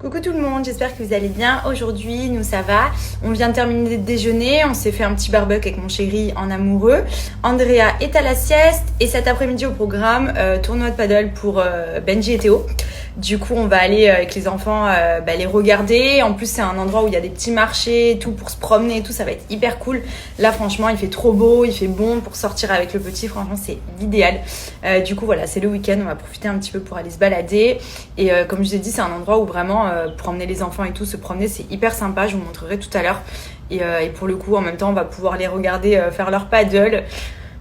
Coucou tout le monde, j'espère que vous allez bien. Aujourd'hui, nous ça va. On vient de terminer de déjeuner, on s'est fait un petit barbecue avec mon chéri en amoureux. Andrea est à la sieste et cet après-midi au programme, tournoi de paddle pour Benji et Théo. Du coup, on va aller avec les enfants les regarder. En plus, c'est un endroit où il y a des petits marchés et tout pour se promener et tout. Ça va être hyper cool. Là, franchement, il fait trop beau, il fait bon pour sortir avec le petit. Franchement, c'est l'idéal. Du coup, voilà, c'est le week-end. On va profiter un petit peu pour aller se balader. Et comme je vous ai dit, c'est un endroit où vraiment, pour emmener les enfants et tout, se promener, c'est hyper sympa. Je vous montrerai tout à l'heure. Et pour le coup, en même temps, on va pouvoir les regarder faire leur paddle.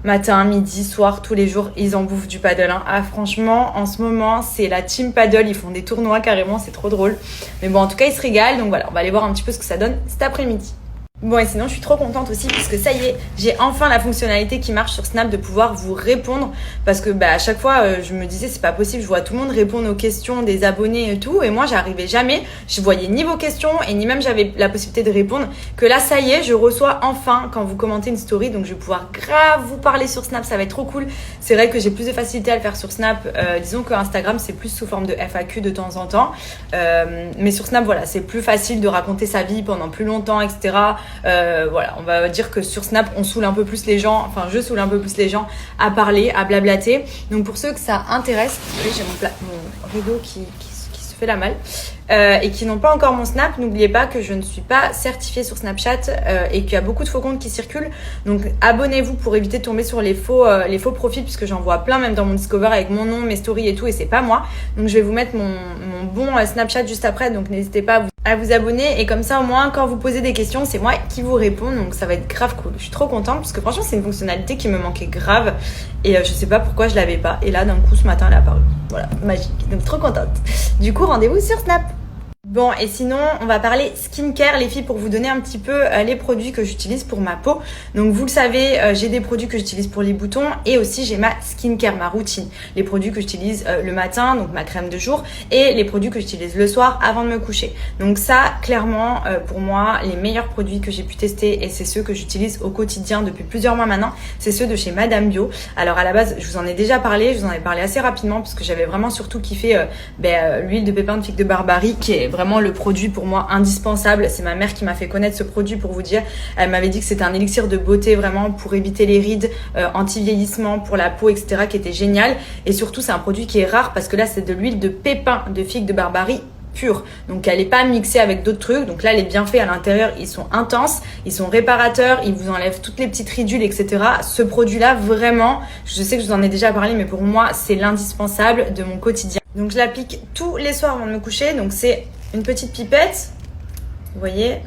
Matin, midi, soir, tous les jours, ils en bouffent du paddle. Hein. Ah, franchement, en ce moment, c'est la team paddle. Ils font des tournois carrément, c'est trop drôle. Mais bon, en tout cas, ils se régalent. Donc voilà, on va aller voir un petit peu ce que ça donne cet après-midi. Bon, et sinon, je suis trop contente aussi puisque ça y est, j'ai enfin la fonctionnalité qui marche sur Snap de pouvoir vous répondre. Parce que à chaque fois, je me disais, c'est pas possible, je vois tout le monde répondre aux questions des abonnés et tout. Et moi, j'arrivais jamais. Je voyais ni vos questions et ni même j'avais la possibilité de répondre. Que là, ça y est, je reçois enfin quand vous commentez une story. Donc, je vais pouvoir grave vous parler sur Snap. Ça va être trop cool. C'est vrai que j'ai plus de facilité à le faire sur Snap. Disons que Instagram, c'est plus sous forme de FAQ de temps en temps. Mais sur Snap, voilà, c'est plus facile de raconter sa vie pendant plus longtemps, etc. Voilà, on va dire que sur Snap, on saoule un peu plus les gens, enfin je saoule un peu plus les gens à parler, à blablater. Donc pour ceux que ça intéresse, oui, j'ai mon rideau qui se fait la malle, et qui n'ont pas encore mon Snap, n'oubliez pas que je ne suis pas certifiée sur Snapchat et qu'il y a beaucoup de faux comptes qui circulent. Donc abonnez-vous pour éviter de tomber sur les faux profils, puisque j'en vois plein même dans mon Discover avec mon nom, mes stories et tout, et c'est pas moi. Donc je vais vous mettre mon bon Snapchat juste après, donc n'hésitez pas à vous abonner, et comme ça au moins quand vous posez des questions, c'est moi qui vous réponds, donc ça va être grave cool. Je suis trop contente parce que franchement c'est une fonctionnalité qui me manquait grave et je sais pas pourquoi je l'avais pas, et là d'un coup ce matin elle est apparue. Voilà, magique, donc trop contente. Du coup rendez-vous sur Snap. Bon, et sinon, on va parler skincare, les filles, pour vous donner un petit peu les produits que j'utilise pour ma peau. Donc, vous le savez, j'ai des produits que j'utilise pour les boutons et aussi j'ai ma skincare, ma routine. Les produits que j'utilise le matin, donc ma crème de jour, et les produits que j'utilise le soir avant de me coucher. Donc ça, clairement, pour moi, les meilleurs produits que j'ai pu tester, et c'est ceux que j'utilise au quotidien depuis plusieurs mois maintenant, c'est ceux de chez Madame Bio. Alors, à la base, je vous en ai déjà parlé, je vous en ai parlé assez rapidement parce que j'avais vraiment surtout kiffé l'huile de pépins de figue de Barbarie, qui est vraiment le produit pour moi indispensable. C'est ma mère qui m'a fait connaître ce produit, pour vous dire. Elle m'avait dit que c'était un élixir de beauté vraiment pour éviter les rides, anti-vieillissement pour la peau, etc., qui était génial. Et surtout, c'est un produit qui est rare parce que là, c'est de l'huile de pépins de figue de Barbarie pure. Donc elle n'est pas mixée avec d'autres trucs. Donc là, les bienfaits à l'intérieur, ils sont intenses, ils sont réparateurs, ils vous enlèvent toutes les petites ridules, etc. Ce produit-là, vraiment, je sais que je vous en ai déjà parlé, mais pour moi, c'est l'indispensable de mon quotidien. Donc je l'applique tous les soirs avant de me coucher. Donc c'est une petite pipette, vous voyez,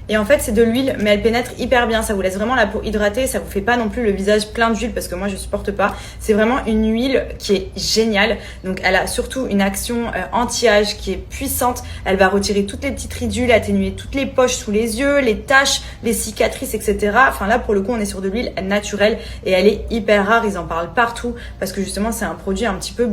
et en fait c'est de l'huile, mais elle pénètre hyper bien, ça vous laisse vraiment la peau hydratée, ça vous fait pas non plus le visage plein d'huile parce que moi je supporte pas. C'est vraiment une huile qui est géniale. Donc elle a surtout une action anti-âge qui est puissante. Elle va retirer toutes les petites ridules, atténuer toutes les poches sous les yeux, les taches, les cicatrices, etc. Enfin là pour le coup on est sur de l'huile naturelle et elle est hyper rare, ils en parlent partout parce que justement c'est un produit un petit peu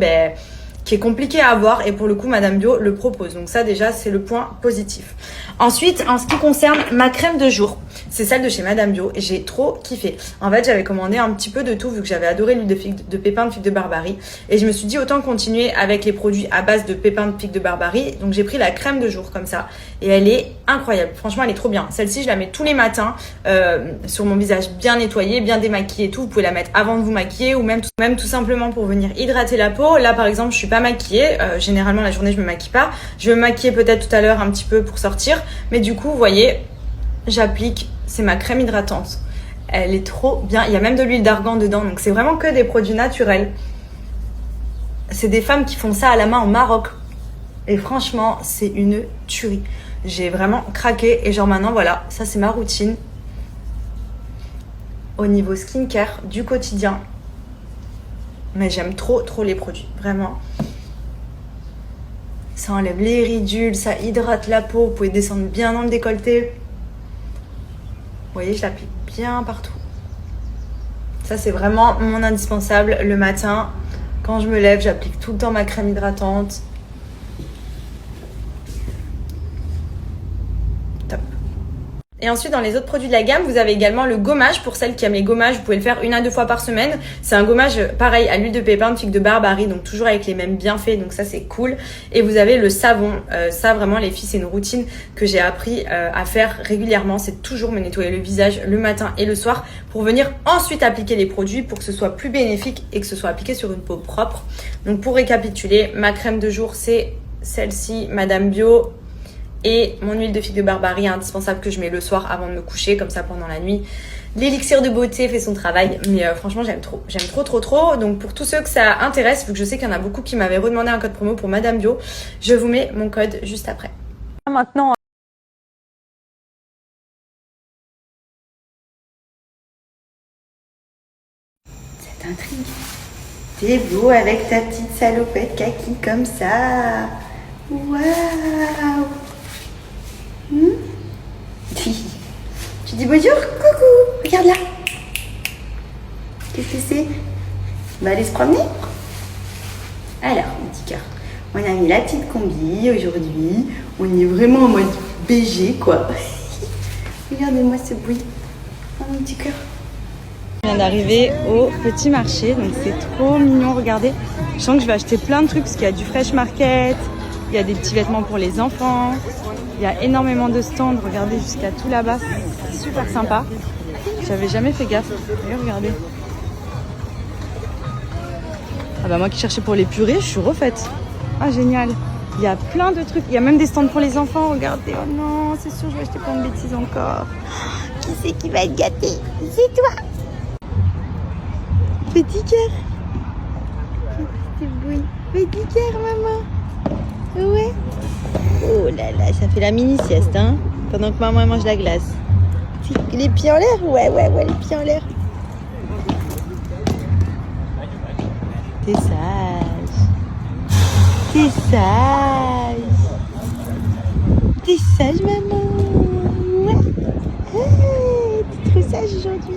qui est compliqué à avoir, et pour le coup Madame Bio le propose. Donc ça déjà c'est le point positif. Ensuite, en ce qui concerne ma crème de jour, c'est celle de chez Madame Bio et j'ai trop kiffé. En fait, j'avais commandé un petit peu de tout vu que j'avais adoré l'huile de pépins de figue de Barbarie, et je me suis dit autant continuer avec les produits à base de pépins de figue de Barbarie. Donc j'ai pris la crème de jour comme ça et elle est incroyable. Franchement, elle est trop bien. Celle-ci, je la mets tous les matins sur mon visage bien nettoyé, bien démaquillé et tout. Vous pouvez la mettre avant de vous maquiller ou même tout simplement pour venir hydrater la peau. Là, par exemple, je suis pas maquillée. Généralement, la journée, je me maquille pas. Je vais me maquiller peut-être tout à l'heure un petit peu pour sortir. Mais du coup, vous voyez, j'applique, c'est ma crème hydratante. Elle est trop bien. Il y a même de l'huile d'argan dedans. Donc, c'est vraiment que des produits naturels. C'est des femmes qui font ça à la main au Maroc. Et franchement, c'est une tuerie. J'ai vraiment craqué. Et genre maintenant, voilà, ça c'est ma routine. Au niveau skincare du quotidien. Mais j'aime trop les produits. Vraiment. Ça enlève les ridules, ça hydrate la peau. Vous pouvez descendre bien dans le décolleté. Vous voyez, je l'applique bien partout. Ça, c'est vraiment mon indispensable le matin. Quand je me lève, j'applique tout le temps ma crème hydratante. Top. Et ensuite, dans les autres produits de la gamme, vous avez également le gommage. Pour celles qui aiment les gommages, vous pouvez le faire 1 à 2 fois par semaine. C'est un gommage pareil à l'huile de pépin de figue de Barbarie, donc toujours avec les mêmes bienfaits, donc ça c'est cool. Et vous avez le savon. Ça vraiment les filles, c'est une routine que j'ai appris à faire régulièrement. C'est toujours me nettoyer le visage le matin et le soir pour venir ensuite appliquer les produits pour que ce soit plus bénéfique et que ce soit appliqué sur une peau propre. Donc pour récapituler, ma crème de jour c'est celle-ci, Madame Bio. Et mon huile de figue de Barbarie, indispensable que je mets le soir avant de me coucher, comme ça pendant la nuit. L'élixir de beauté fait son travail, mais franchement j'aime trop. J'aime trop. Donc pour tous ceux que ça intéresse, vu que je sais qu'il y en a beaucoup qui m'avaient redemandé un code promo pour Madame Bio, je vous mets mon code juste après. Maintenant, cette intrigue. T'es beau avec ta petite salopette kaki comme ça. Waouh. Tu dis bonjour, coucou, regarde là. Qu'est-ce que c'est? On va aller se promener. Alors, mon petit cœur, on a mis la petite combi aujourd'hui. On est vraiment en mode BG, quoi. Regardez-moi ce bruit. Oh, mon petit cœur. On vient d'arriver au petit marché, donc c'est trop mignon, regardez. Je sens que je vais acheter plein de trucs parce qu'il y a du fresh market, il y a des petits vêtements pour les enfants. Il y a énormément de stands, regardez jusqu'à tout là-bas, c'est super sympa. J'avais jamais fait gaffe, regardez. Ah bah moi qui cherchais pour les purées, je suis refaite. Ah génial, il y a plein de trucs, il y a même des stands pour les enfants, regardez. Oh non, c'est sûr je vais acheter plein de bêtises encore. Qui c'est qui va être gâté? C'est toi. Petit cœur. Petit cœur maman. Ouais. Oh là là, ça fait la mini sieste, hein, pendant que maman mange la glace. Les pieds en l'air? Ouais, les pieds en l'air. T'es sage. T'es sage. T'es sage, maman. Ouais. Hey, t'es trop sage aujourd'hui.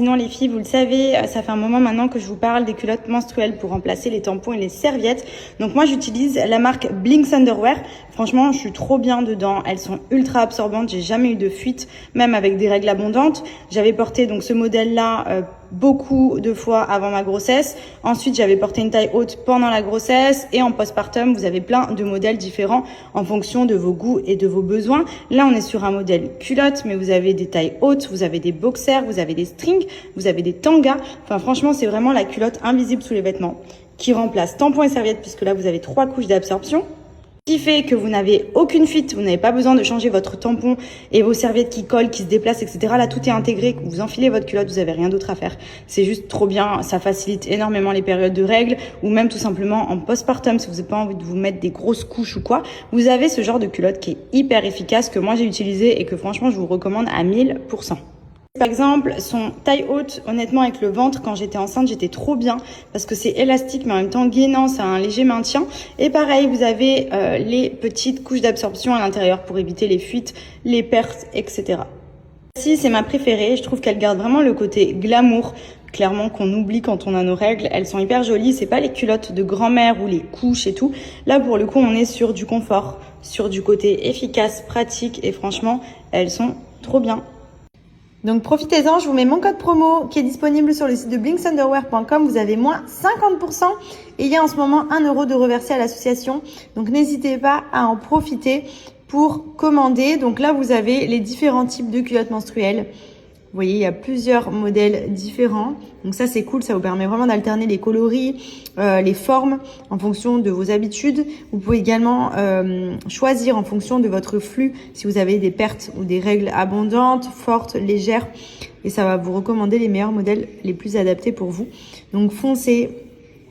Sinon les filles, vous le savez, ça fait un moment maintenant que je vous parle des culottes menstruelles pour remplacer les tampons et les serviettes. Donc moi j'utilise la marque Blinks Underwear. Franchement, je suis trop bien dedans. Elles sont ultra absorbantes, j'ai jamais eu de fuite, même avec des règles abondantes. J'avais porté donc ce modèle-là beaucoup de fois avant ma grossesse. Ensuite, j'avais porté une taille haute pendant la grossesse et en postpartum, vous avez plein de modèles différents en fonction de vos goûts et de vos besoins. Là, on est sur un modèle culotte, mais vous avez des tailles hautes, vous avez des boxers, vous avez des strings, vous avez des tangas. Enfin, franchement, c'est vraiment la culotte invisible sous les vêtements qui remplace tampons et serviettes puisque là, vous avez 3 couches d'absorption. Qui fait que vous n'avez aucune fuite, vous n'avez pas besoin de changer votre tampon et vos serviettes qui collent, qui se déplacent, etc. Là, tout est intégré. Vous enfilez votre culotte, vous n'avez rien d'autre à faire. C'est juste trop bien. Ça facilite énormément les périodes de règles ou même tout simplement en postpartum, si vous n'avez pas envie de vous mettre des grosses couches ou quoi. Vous avez ce genre de culotte qui est hyper efficace, que moi j'ai utilisé et que franchement, je vous recommande à 1000%. Par exemple, son taille haute, honnêtement, avec le ventre, quand j'étais enceinte, j'étais trop bien parce que c'est élastique, mais en même temps gainant, ça a un léger maintien. Et pareil, vous avez les petites couches d'absorption à l'intérieur pour éviter les fuites, les pertes, etc. Celle-ci, c'est ma préférée. Je trouve qu'elle garde vraiment le côté glamour, clairement qu'on oublie quand on a nos règles. Elles sont hyper jolies. C'est pas les culottes de grand-mère ou les couches et tout. Là, pour le coup, on est sur du confort, sur du côté efficace, pratique. Et franchement, elles sont trop bien. Donc profitez-en, je vous mets mon code promo qui est disponible sur le site de blinksunderwear.com. Vous avez moins 50% et il y a en ce moment 1 € de reversé à l'association. Donc n'hésitez pas à en profiter pour commander. Donc là, vous avez les différents types de culottes menstruelles. Vous voyez, il y a plusieurs modèles différents. Donc ça, c'est cool. Ça vous permet vraiment d'alterner les coloris, les formes en fonction de vos habitudes. Vous pouvez également choisir en fonction de votre flux si vous avez des pertes ou des règles abondantes, fortes, légères. Et ça va vous recommander les meilleurs modèles les plus adaptés pour vous. Donc foncez,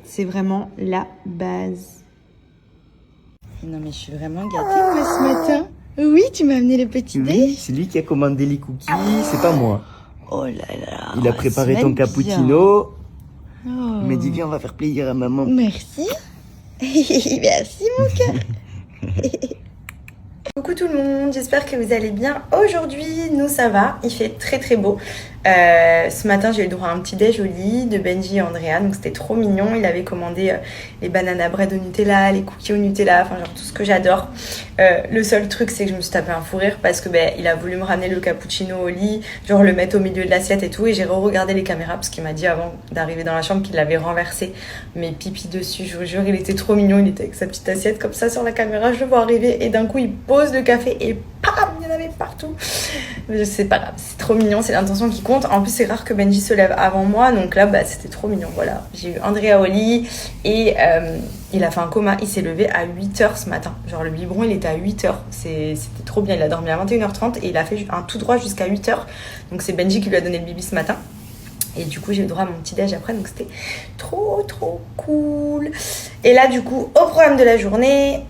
c'est vraiment la base. Non mais je suis vraiment gâtée moi, ce matin. Oui, tu m'as amené le petit déj. Oui, c'est lui qui a commandé les cookies, c'est pas moi. Oh là là. Il a préparé ton cappuccino. Oh. Il m'a dit viens, on va faire plaisir à maman. Merci. Merci mon cœur. Coucou tout le monde, j'espère que vous allez bien. Aujourd'hui, nous ça va, il fait très très beau. Ce matin, j'ai eu le droit à un petit déj au lit de Benji et Andrea, donc c'était trop mignon. Il avait commandé les bananas bread au Nutella, les cookies au Nutella, enfin genre tout ce que j'adore. Le seul truc, c'est que je me suis tapé un fou rire parce que il a voulu me ramener le cappuccino au lit, genre le mettre au milieu de l'assiette et tout, et j'ai re-regardé les caméras parce qu'il m'a dit avant d'arriver dans la chambre qu'il l'avait renversé, mais pipi dessus, je vous jure, il était trop mignon, il était avec sa petite assiette comme ça sur la caméra, je le vois arriver et d'un coup il pose le café et pam, il y en avait partout. Mais c'est pas grave, c'est trop mignon, c'est l'intention qui compte. En plus, c'est rare que Benji se lève avant moi, donc là, c'était trop mignon. Voilà, j'ai eu Andrea au lit et il a fait un coma. Il s'est levé à 8h ce matin. Genre, le biberon, il était à 8h. C'était trop bien. Il a dormi à 21h30 et il a fait un tout droit jusqu'à 8h. Donc, c'est Benji qui lui a donné le bibi ce matin. Et du coup, j'ai eu le droit à mon petit déj après, donc c'était trop cool. Et là, du coup, au programme de la journée,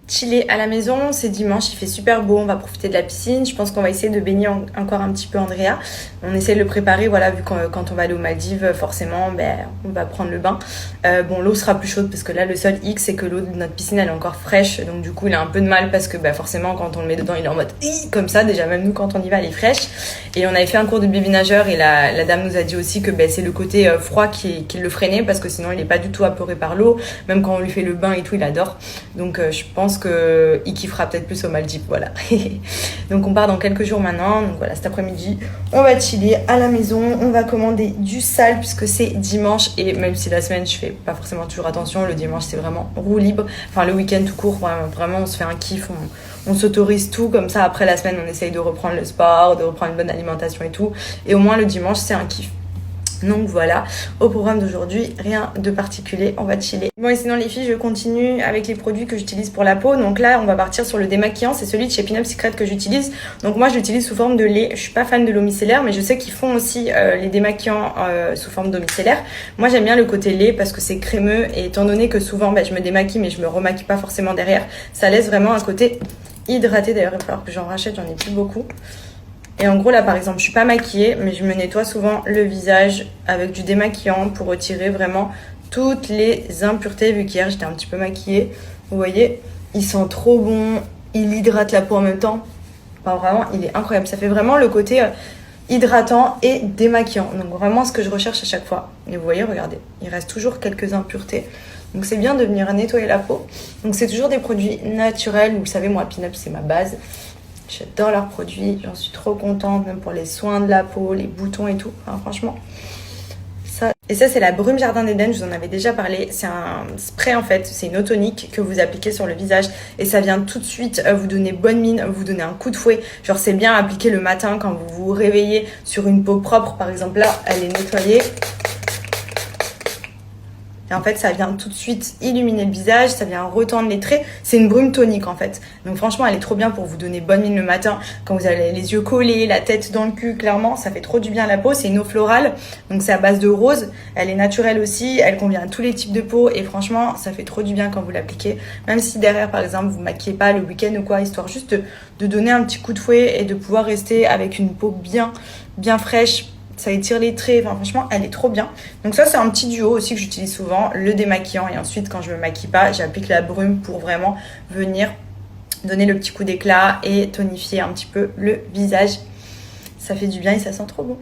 chiller à la maison, c'est dimanche, il fait super beau, on va profiter de la piscine. Je pense qu'on va essayer de baigner encore un petit peu Andrea. On essaie de le préparer, voilà, vu que quand on va aller aux Maldives, forcément, on va prendre le bain. Bon, l'eau sera plus chaude parce que là, le seul hic, c'est que l'eau de notre piscine, elle est encore fraîche. Donc du coup, il a un peu de mal parce que forcément, quand on le met dedans, il est en mode comme ça. Déjà, même nous, quand on y va, elle est fraîche. Et on avait fait un cours de baby nageur et la dame nous a dit aussi que c'est le côté froid qui le freinait parce que sinon, il est pas du tout apeuré par l'eau. Même quand on lui fait le bain et tout, il adore. Donc je pense que il kiffera peut-être plus aux Maldives, voilà. Donc on part dans quelques jours maintenant. Donc voilà, cet après-midi, on va chiller à la maison. On va commander du sale puisque c'est dimanche et même si la semaine je fais pas forcément toujours attention, le dimanche c'est vraiment roue libre. Enfin le week-end tout court, vraiment on se fait un kiff, on s'autorise tout comme ça. Après la semaine, on essaye de reprendre le sport, de reprendre une bonne alimentation et tout. Et au moins le dimanche c'est un kiff. Donc voilà, au programme d'aujourd'hui, rien de particulier, on va chiller. Bon et sinon les filles, je continue avec les produits que j'utilise pour la peau. Donc là, on va partir sur le démaquillant, c'est celui de chez Pin Up Secret que j'utilise. Donc moi, je l'utilise sous forme de lait. Je suis pas fan de l'eau micellaire, mais je sais qu'ils font aussi les démaquillants sous forme d'eau micellaire. Moi, j'aime bien le côté lait parce que c'est crémeux et étant donné que souvent, je me démaquille mais je me remaquille pas forcément derrière, ça laisse vraiment un côté hydraté. D'ailleurs, il va falloir que j'en rachète, j'en ai plus beaucoup. Et en gros là par exemple je suis pas maquillée mais je me nettoie souvent le visage avec du démaquillant pour retirer vraiment toutes les impuretés vu qu'hier j'étais un petit peu maquillée. Vous voyez, il sent trop bon, il hydrate la peau en même temps. Enfin vraiment il est incroyable, ça fait vraiment le côté hydratant et démaquillant. Donc vraiment ce que je recherche à chaque fois. Et vous voyez, regardez, il reste toujours quelques impuretés. Donc c'est bien de venir nettoyer la peau. Donc c'est toujours des produits naturels. Vous savez moi Pin Up c'est ma base. J'adore leurs produits, j'en suis trop contente, même pour les soins de la peau, les boutons et tout. Enfin, franchement, ça. Et ça, c'est la Brume Jardin d'Éden, je vous en avais déjà parlé. C'est un spray en fait, c'est une eau tonique que vous appliquez sur le visage et ça vient tout de suite vous donner bonne mine, vous donner un coup de fouet. Genre, c'est bien appliqué le matin quand vous vous réveillez sur une peau propre. Par exemple, là, elle est nettoyée. Et en fait, ça vient tout de suite illuminer le visage, ça vient retendre les traits. C'est une brume tonique en fait. Donc franchement, elle est trop bien pour vous donner bonne mine le matin. Quand vous avez les yeux collés, la tête dans le cul, clairement, ça fait trop du bien à la peau. C'est une eau florale, donc c'est à base de rose. Elle est naturelle aussi, elle convient à tous les types de peau. Et franchement, ça fait trop du bien quand vous l'appliquez. Même si derrière, par exemple, vous maquillez pas le week-end ou quoi, histoire juste de donner un petit coup de fouet et de pouvoir rester avec une peau bien fraîche. Ça étire les traits, enfin, franchement elle est trop bien. Donc ça c'est un petit duo aussi que j'utilise souvent, le démaquillant et ensuite quand je me maquille pas j'applique la brume pour vraiment venir donner le petit coup d'éclat et tonifier un petit peu le visage. Ça fait du bien et ça sent trop bon.